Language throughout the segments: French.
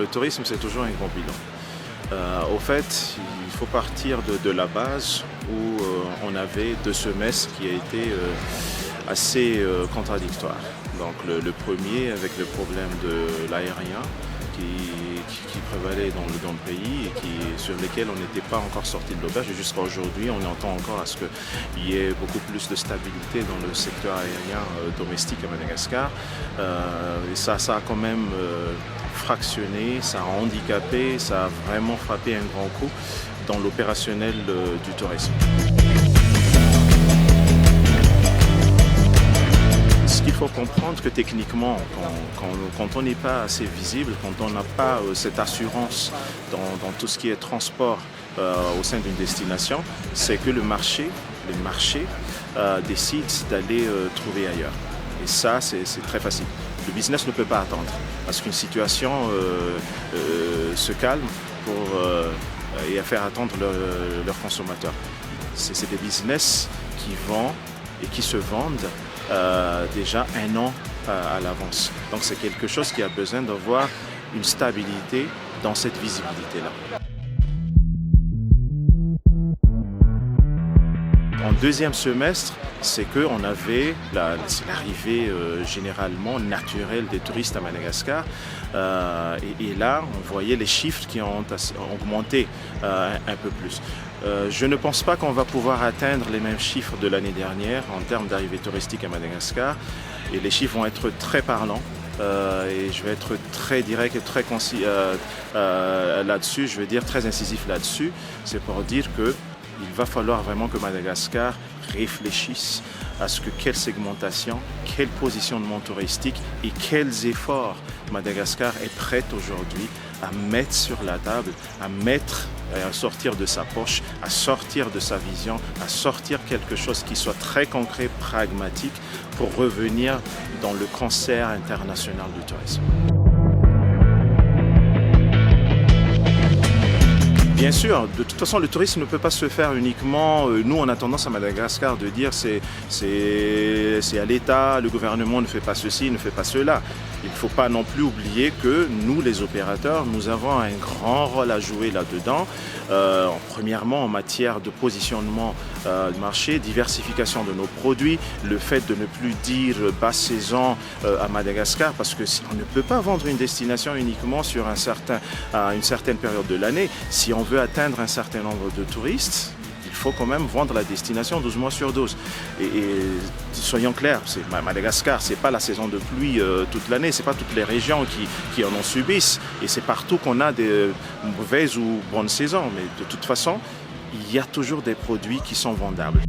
tourisme, c'est toujours un grand bilan. Au fait, il faut partir de la base où on avait 2 semestres qui a été assez contradictoires. Donc le premier avec le problème de l'aérien qui prévalait dans le pays et sur lesquels on n'était pas encore sorti de l'auberge. Et jusqu'à aujourd'hui, on entend encore à ce qu'il y ait beaucoup plus de stabilité dans le secteur aérien domestique à Madagascar. Et ça a quand même fractionné, ça a handicapé, ça a vraiment frappé un grand coup dans l'opérationnel du tourisme. Il faut comprendre que techniquement, quand on n'est pas assez visible, quand on n'a pas cette assurance dans tout ce qui est transport au sein d'une destination, c'est que les marchés décident d'aller trouver ailleurs. Et ça, c'est très facile. Le business ne peut pas attendre parce qu'une situation se calme et à faire attendre leurs consommateurs. C'est des business qui vendent et qui se vendent déjà 1 an à l'avance. Donc c'est quelque chose qui a besoin d'avoir une stabilité dans cette visibilité-là. En 2e semestre, c'est qu'on avait l'arrivée généralement naturelle des touristes à Madagascar. Et là, on voyait les chiffres qui ont augmenté un peu plus. Je ne pense pas qu'on va pouvoir atteindre les mêmes chiffres de l'année dernière en termes d'arrivée touristique à Madagascar. Et les chiffres vont être très parlants. Et je vais être très direct et très concis là-dessus. Je vais dire très incisif là-dessus. C'est pour dire que il va falloir vraiment que Madagascar réfléchisse à ce que quelle segmentation, quel positionnement touristique et quels efforts Madagascar est prête aujourd'hui à mettre sur la table, à sortir de sa poche, à sortir de sa vision, à sortir quelque chose qui soit très concret, pragmatique pour revenir dans le concert international du tourisme. Bien sûr, de toute façon, le tourisme ne peut pas se faire uniquement. Nous, on a tendance à Madagascar de dire c'est à l'État, le gouvernement ne fait pas ceci, ne fait pas cela. Il ne faut pas non plus oublier que nous, les opérateurs, nous avons un grand rôle à jouer là-dedans. Premièrement, en matière de positionnement du marché, diversification de nos produits, le fait de ne plus dire basse saison à Madagascar, parce que on ne peut pas vendre une destination uniquement sur une certaine période de l'année. Si on veut atteindre un certain nombre de touristes, il faut quand même vendre la destination 12 mois sur 12. Et soyons clairs, Madagascar, ce n'est pas la saison de pluie toute l'année, ce n'est pas toutes les régions qui en ont subissent. Et c'est partout qu'on a des mauvaises ou bonnes saisons. Mais de toute façon, il y a toujours des produits qui sont vendables.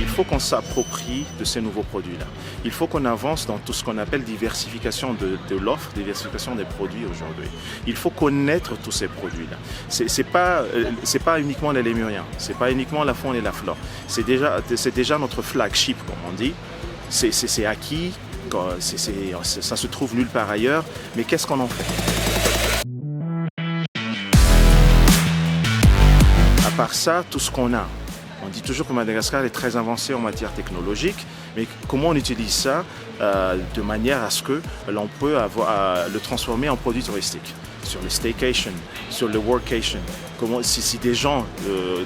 Il faut qu'on s'approprie de ces nouveaux produits-là. Il faut qu'on avance dans tout ce qu'on appelle diversification de l'offre, diversification des produits aujourd'hui. Il faut connaître tous ces produits-là. C'est pas uniquement les lémuriens, c'est pas uniquement la faune et la flore. C'est déjà notre flagship, comme on dit. C'est acquis, ça se trouve nulle part ailleurs, mais qu'est-ce qu'on en fait? À part ça, tout ce qu'on a. On dit toujours que Madagascar est très avancé en matière technologique, mais comment on utilise ça de manière à ce que l'on peut le transformer en produit touristique? Sur le staycation, sur le workation. Si des gens,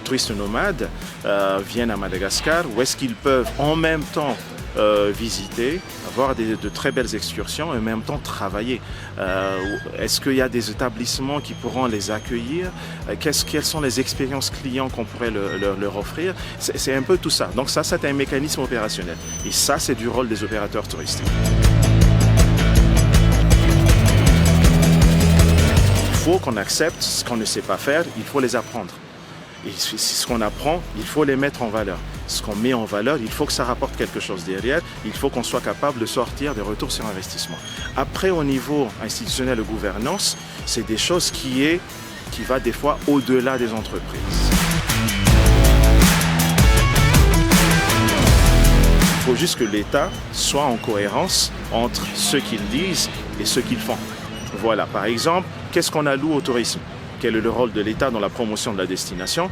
touristes nomades, viennent à Madagascar, où est-ce qu'ils peuvent en même temps visiter, avoir de très belles excursions et en même temps travailler. Est-ce qu'il y a des établissements qui pourront les accueillir? Quelles sont les expériences clients qu'on pourrait leur offrir? C'est un peu tout ça. Donc ça, c'est un mécanisme opérationnel. Et ça, c'est du rôle des opérateurs touristiques. Il faut qu'on accepte ce qu'on ne sait pas faire, il faut les apprendre. Et ce qu'on apprend, il faut les mettre en valeur. Ce qu'on met en valeur, il faut que ça rapporte quelque chose derrière. Il faut qu'on soit capable de sortir des retours sur investissement. Après, au niveau institutionnel de gouvernance, c'est des choses qui va des fois au-delà des entreprises. Il faut juste que l'État soit en cohérence entre ce qu'ils disent et ce qu'ils font. Voilà, par exemple, qu'est-ce qu'on alloue au tourisme? Quel est le rôle de l'État dans la promotion de la destination?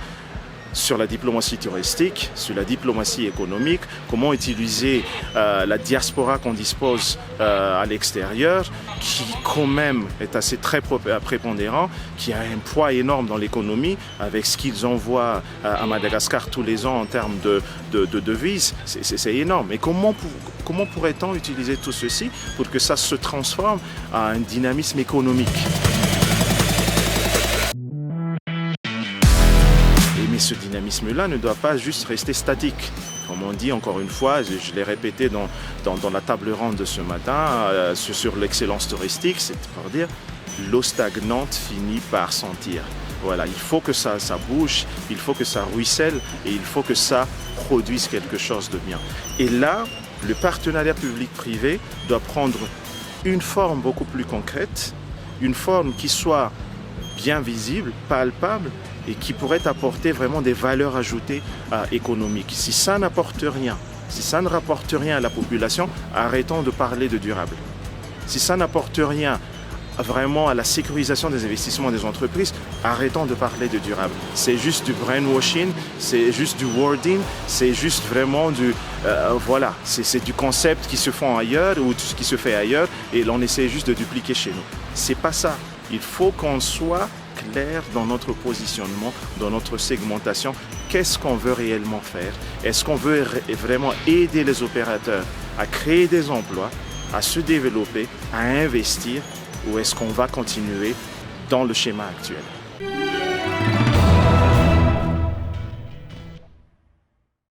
sur la diplomatie touristique, sur la diplomatie économique, comment utiliser la diaspora qu'on dispose à l'extérieur, qui quand même est assez très prépondérant, qui a un poids énorme dans l'économie, avec ce qu'ils envoient à Madagascar tous les ans en termes de devises, c'est énorme. Et comment pourrait-on utiliser tout ceci pour que ça se transforme en un dynamisme économique? Mais ce dynamisme-là ne doit pas juste rester statique. Comme on dit encore une fois, je l'ai répété dans la table ronde de ce matin, sur l'excellence touristique, c'est pour dire l'eau stagnante finit par sentir. Voilà, il faut que ça bouge, il faut que ça ruisselle et il faut que ça produise quelque chose de bien. Et là, le partenariat public-privé doit prendre une forme beaucoup plus concrète, une forme qui soit bien visible, palpable, et qui pourrait apporter vraiment des valeurs ajoutées économiques. Si ça n'apporte rien, si ça ne rapporte rien à la population, arrêtons de parler de durable. Si ça n'apporte rien vraiment à la sécurisation des investissements des entreprises, arrêtons de parler de durable. C'est juste du brainwashing, c'est juste du wording, c'est juste vraiment voilà, c'est du concept qui se font ailleurs ou tout ce qui se fait ailleurs et l'on essaie juste de dupliquer chez nous. C'est pas ça. Il faut qu'on soit clair dans notre positionnement, dans notre segmentation. Qu'est-ce qu'on veut réellement faire? Est-ce qu'on veut vraiment aider les opérateurs à créer des emplois, à se développer, à investir, ou est-ce qu'on va continuer dans le schéma actuel?